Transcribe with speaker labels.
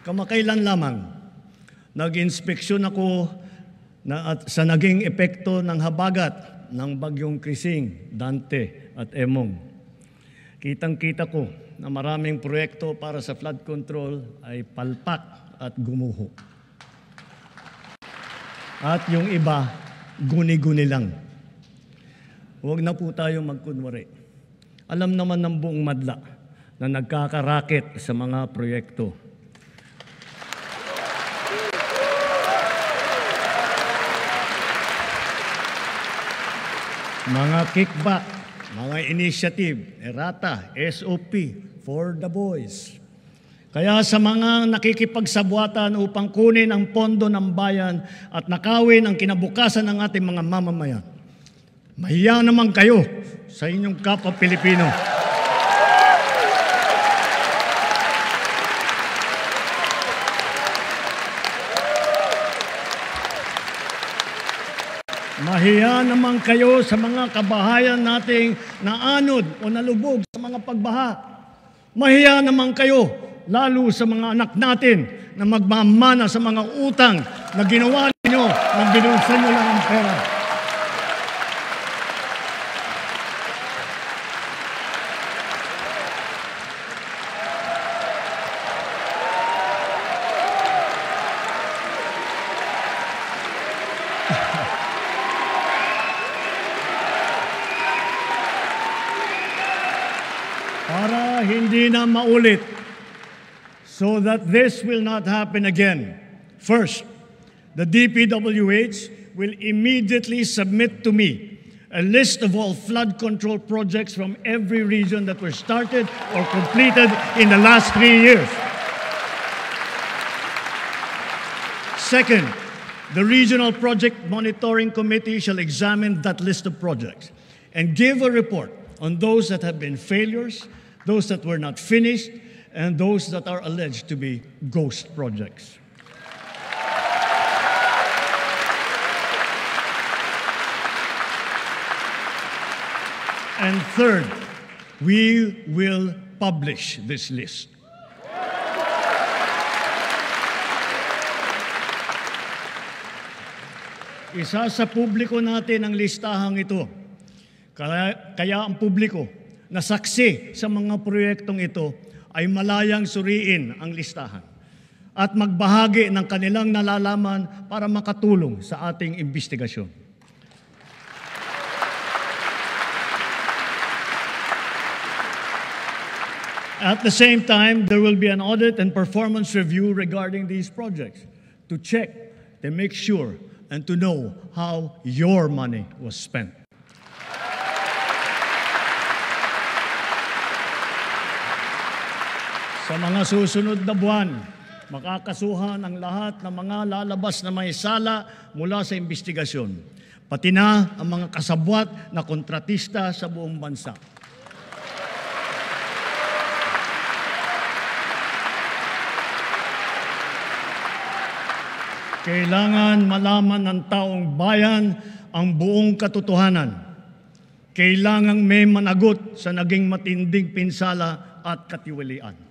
Speaker 1: Kamakailan lamang, nag-inspeksyon ako sa naging epekto ng habagat ng bagyong Krising, Dante at Emong. Kitang-kita ko na maraming proyekto para sa flood control ay palpak at gumuho. At yung iba, guni-guni lang. Huwag na po tayo magkunwari. Alam naman ng buong madla na nagkakaraket sa mga proyekto. Mga kickback, mga initiative, errata, SOP, for the boys. Kaya sa mga nakikipagsabwatan upang kunin ang pondo ng bayan at nakawin ang kinabukasan ng ating mga mamamayan, mahiya naman kayo sa inyong kapwa Pilipino. Mahiya naman kayo sa mga kabahayan nating naanod o nalubog sa mga pagbaha. Mahiya naman kayo, lalo sa mga anak natin na magmamana sa mga utang na ginawa ninyo na binulsan nyo lang ang pera. Para hindi na maulit, so that this will not happen again. First, the DPWH will immediately submit to me a list of all flood control projects from every region that were started or completed in the last 3 years. Second, the Regional Project Monitoring Committee shall examine that list of projects and give a report on those that have been failures, those that were not finished, and those that are alleged to be ghost projects. And third, we will publish this list. Isa sa publiko natin ang listahang ito. Kaya ang publiko na saksi sa mga proyektong ito ay malayang suriin ang listahan at magbahagi ng kanilang nalalaman para makatulong sa ating investigasyon. At the same time, there will be an audit and performance review regarding these projects to check, to make sure, and to know how your money was spent. Sa mga susunod na buwan, makakasuhan ang lahat ng mga lalabas na may sala mula sa investigasyon, pati na ang mga kasabwat na kontratista sa buong bansa. Kailangan malaman ng taong bayan ang buong katotohanan. Kailangang may managot sa naging matinding pinsala at katiwalian.